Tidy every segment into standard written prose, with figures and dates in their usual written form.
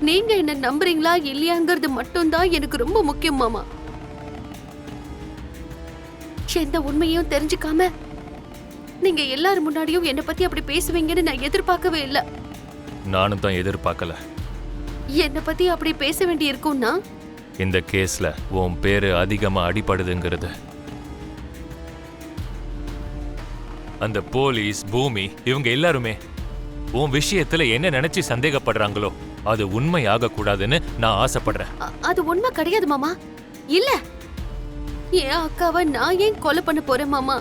நீங்க என்ன நம்புறீங்களா இல்லையாங்கிறது மட்டும்தான் எனக்கு ரொம்ப முக்கியம் மாமா. எந்த உண்மையும் தெரிஞ்சுக்காம நீங்க எல்லாரும் முன்னாடியும் என்ன பத்தி அப்படி பேசுவீங்கன்னு நான் எதிர்பார்க்கவே இல்ல. நானும் தான் எதிர்பார்க்கல. என்ன பத்தி அப்படி பேச வேண்டி இருக்கும்னா இந்த கேஸ்ல உன் பேரு அதிகமா அடிபடுதுங்கிறது. அந்த போலீஸ், பூமி, இவங்க எல்லாருமே உன் விஷயத்துல என்ன நினைச்சு சந்தேகப்படுறாங்களோ அது உண்மையாக கூடாதுன்னு நான் ஆசைப்படுறேன். அது உண்மை கிடையாது மாமா. இல்ல, என் அக்காவை நான் ஏன் கொலை பண்ண போறேன் மாமா?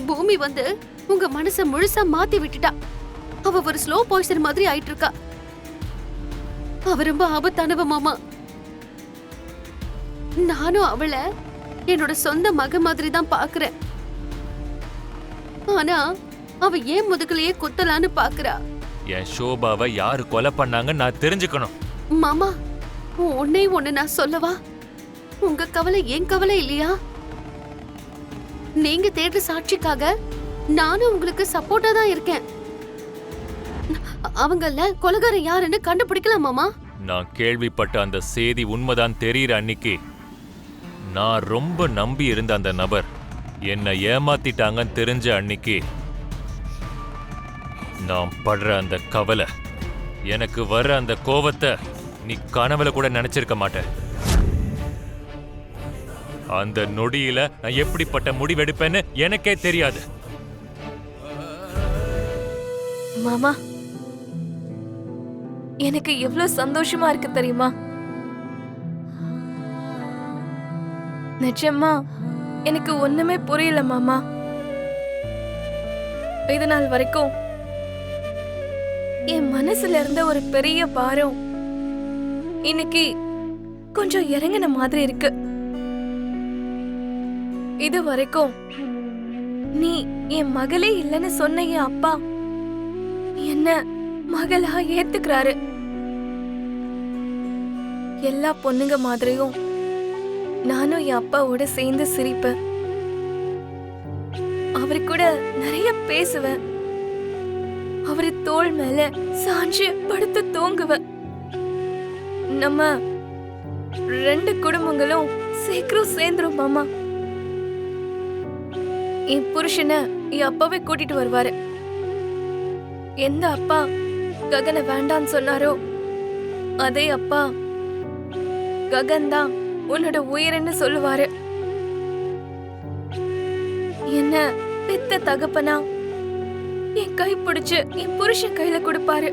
பூமி வந்து உங்க மனச முழுசா மாத்தி விட்டுட்டா. அவ ஒரு ஸ்லோ பாய்சன் மாதிரி ஆயிட்டு இருக்கா. அவ ரொம்ப ஆபத்தானவ மாமா. நானும் அவளை என்னோட சொந்த மக மாதிரி தான் பாக்குறேன். ஆனா அவ ஏன் முதுகுலயே குத்தலான்னு பாக்குறா. என் ஷோபாவை யாரு கொலை பண்ணாங்க நான் தெரிஞ்சுக்கணும். மாமா, ஒன்னே ஒண்ணு நான் சொல்லவா? உங்க கவலை என் கவலை இல்லையா? நீங்க தேடுற சாட்சிக்காக நானும் உங்களுக்கு சப்போர்ட்டா தான் இருக்கேன். அவங்கள கொலைகாரன் யாருன்னு கண்டுபிடிக்கலாம் மாமா. நான் கேள்விப்பட்ட அந்த செய்தி உண்மைதான் தெரியுற அன்னைக்கு நான் ரொம்ப நம்பி இருந்த அந்த நபர் என்னை ஏமாத்திட்டாங்கன்னு தெரிஞ்ச அன்னைக்கு நான் படுற அந்த கவலை, எனக்கு வர்ற அந்த கோவத்தை நீ கனவுல கூட நினைச்சிருக்க மாட்ட. அந்த நொடியில நான் எப்படிப்பட்ட முடிவெடுப்பேன்னு எனக்கே தெரியாது. மாமா, எனக்கு எவ்வளவு சந்தோஷமா இருக்கு தெரியுமா? நிஜமா எனக்கு ஒண்ணுமே புரியல மாமா. இது நாள் வரைக்கும் என் மனசுல இருந்த ஒரு பெரிய பாரம் இன்னைக்கு கொஞ்சம் இறங்கின மாதிரி இருக்கு. இது வரைக்கும் நீ என் மகளே இல்லைன்னு சொன்ன என் அப்பா என்ன மகளா ஏத்துக்கிறாரு. எல்லா பொண்ணுங்க மாதிரியும் நானும் என் அப்பாவோட சேர்ந்து சிரிப்பேன். அவரு கூட நிறைய பேசுவேன். அவரு தோள் மேல சாஞ்சு படுத்து தூங்குவேன். நம்ம 2 குடும்பங்களும் சீக்கிரம் சேர்ந்துரும் மாமா. என் புருஷனை என் அப்பாவை கூட்டிட்டு வருவாரு. எந்த அப்பா ககனை வேண்டான்னு சொன்னாரோ அதே அப்பா ககன் தான் உன்னோட உயிர்னு சொல்லுவாரு. என்ன பெத்த தகப்பனா என் கை பிடிச்சு என் புருஷன் கையில கொடுப்பாரு.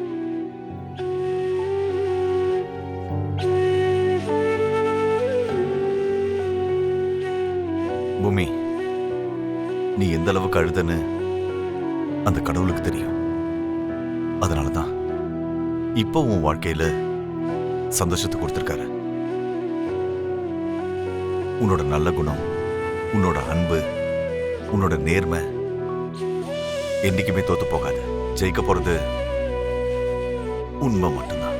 பூமி, நீ எந்த அளவுக்கு அழுதன்னு அந்த கடவுளுக்கு தெரியும். அதனாலதான் இப்போ உன் வாழ்க்கையில சந்தோஷத்தை கொடுத்திருக்காரு. உன்னோட நல்ல குணம், உன்னோட அன்பு, உன்னோட நேர்மை என்னைக்குமே தோத்து போகாது. ஜெயிக்க போறது உண்மை மட்டும்தான்.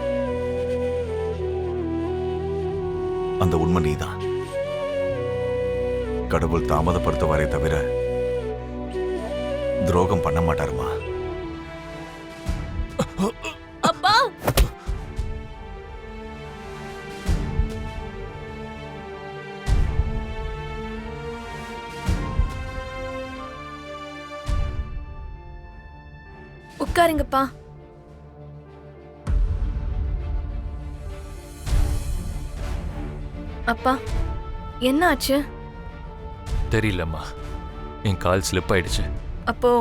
அந்த உண்மை நீதான். கடவுள் தாமதப்படுத்துவாரே தவிர துரோகம் பண்ண மாட்டாருமா. அப்பா, உட்காருங்கப்பா. அப்பா, என்ன ஆச்சு? தெரியலம்மா, என் கால் ஸ்லிப் ஆயிடுச்சு. அப்போ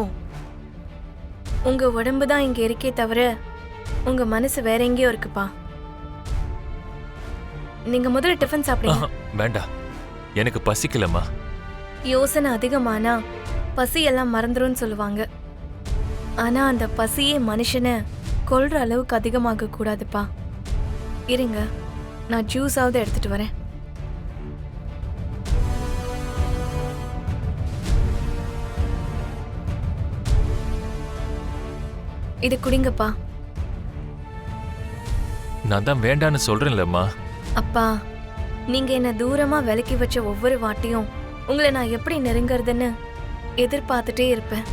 உங்க உடம்பு தான் இங்க இருக்கே தவிர உங்க மனசு வேற எங்கேயோ இருக்குப்பா. நீங்க முதல்ல டிஃபன் சாப்பிடுங்க. வேண்டாம், எனக்கு பசிக்கலம்மா. யோசனை அதிகமானா பசி எல்லாம் மறந்துரும்னு சொல்லுவாங்க. ஆனா அந்த பசியே மனுஷனை கொல்ற அளவுக்கு அதிகமாக கூடாதுப்பா. இருங்க, நான் ஜூஸாவது எடுத்துட்டு வரேன். இது குடிங்கப்பா. நான் தான் வேண்டான்னு சொல்றேன்லம்மா. அப்பா, நீங்க என்ன தூரமா விலக்கி வச்ச ஒவ்வொரு வாட்டியும் உங்களை நான் எப்படி நெருங்கறதுன்னு எதிர்பார்த்துட்டே இருப்பேன்.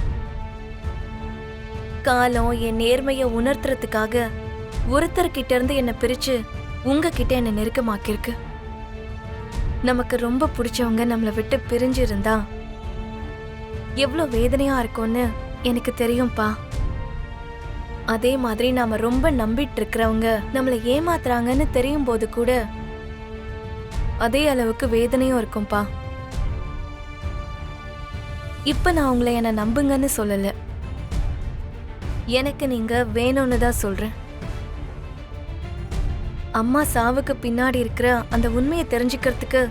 காலம் என் நேர்மைய உணர்த்துறதுக்காக ஒருத்தர்கிட்ட இருந்து என்ன பிரிச்சு உங்ககிட்ட என்ன நெருக்கமாக்கிருக்கு. நமக்கு ரொம்ப பிடிச்சவங்க நம்மளை விட்டு பிரிஞ்சு இருந்தா எவ்வளோ வேதனையா இருக்கும்னு எனக்கு தெரியும்பா. அதே மாதிரி நாம ரொம்ப நம்பிட்டு இருக்கிறவங்க நம்மளை ஏமாத்துறாங்கன்னு தெரியும் போது கூட அதே அளவுக்கு வேதனையும் இருக்கும்பா. இப்ப நான் உங்களை என்ன நம்புங்கன்னு சொல்லல, எனக்கு நீங்க வேணும்னு தான் சொல்றேன். அம்மா சாவுக்கு பின்னாடி இருக்கிற அந்த உண்மையை தெரிஞ்சுக்கிறதுக்கு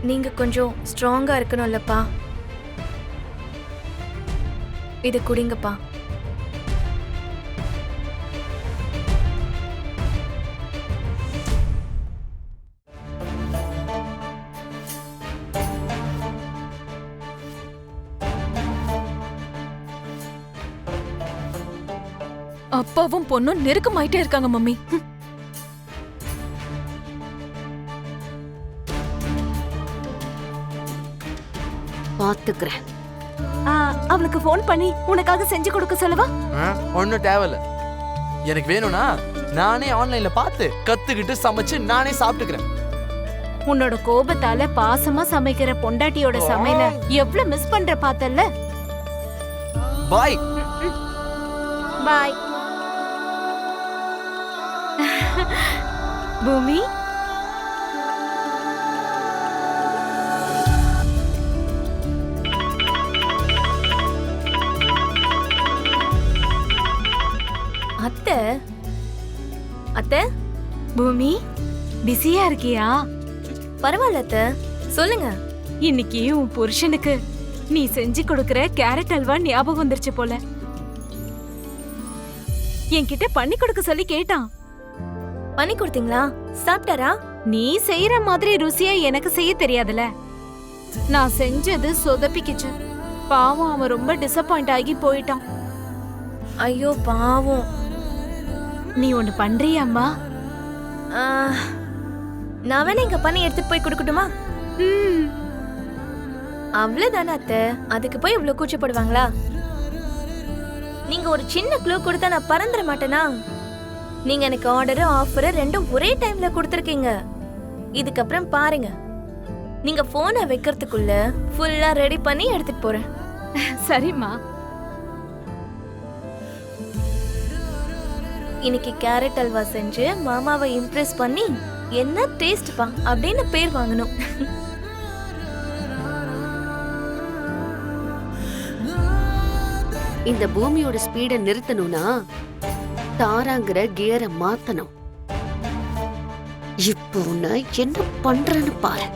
நீங்க கொஞ்சம் ஸ்ட்ராங்கா இருக்கணும்லப்பா. இது குடிங்கப்பா. அப்பாவும் பொண்ணும் நெருக்கமாயிட்டே இருக்காங்க மம்மி. பாத்துக்கிறேன். அவளுக்கு ஃபோன் பண்ணி உனக்காக செஞ்சு கொடுக்க சொல்லவா? ஒன்னும் தேவையில்ல. எனக்கு வேணும்னா நானே ஆன்லைன்ல பார்த்து கத்துக்கிட்டு சமைச்சு நானே சாப்பிட்டுக்கிறேன். உன்னோட கோபத்தால பாசமா சமைக்கிற பொண்டாட்டியோட சமையல எவ்வளவு மிஸ் பண்ற பார்த்தல்ல. பாய். பாய். பூமி, அத்தை அத்தை. பூமி பிஸியா இருக்கியா? பரவாயில்ல அத்தை, சொல்லுங்க. இன்னைக்கு உன் புருஷனுக்கு நீ செஞ்சு கொடுக்கற கேரட் அல்வா ஞாபகம் வந்துருச்சு போல. என்கிட்ட பண்ணி கொடுக்க சொல்லி கேட்டான். பண்ணி கொடுத்தீங்களா? சாப்பிட்டாரா? நீ செய்யற மாதிரி ருசியா எனக்கு செய்ய தெரியாதுல. நான் செஞ்சது சொதப்பிக்கிச்சு. பாவம், அவன் ரொம்ப டிசப்பாயிண்ட் ஆகி போயிட்டான். ஐயோ பாவம். நீ ஒண்ணு பண்றியாம்மா? ஆ, நான் வேணா இங்க பண்ணி எடுத்துட்டு போய் கொடுக்கட்டுமா? அவ்வளவுதானே அத்தை, அதுக்கு போய் இவ்வளவு கூச்சப்படுவாங்களா? நீங்க ஒரு சின்ன க்ளூ கொடுத்தா நான் பறந்துட மாட்டேனா? நீங்க எனக்கு ஆர்டர் ஆஃபர் ரெண்டும் ஒரே டைம்ல கொடுத்துருக்கீங்க. இதுக்கப்புறம் பாருங்க, நீங்க போனை வைக்கிறதுக்குள்ள ஃபுல்லா ரெடி பண்ணி எடுத்துட்டு போறேன். சரிம்மா. இன்னைக்கு கேரட் அல்வா செஞ்சு மாமாவை இம்ப்ரெஸ் பண்ணி என்ன டேஸ்ட் பா அப்படின்னு பேர் வாங்கணும். இந்த பூமியோட ஸ்பீட நிறுத்தணும்னா தாராங்கிற கியரை மாத்தணும். இப்போ உன்னை என்ன பண்றேன்னு பாரு.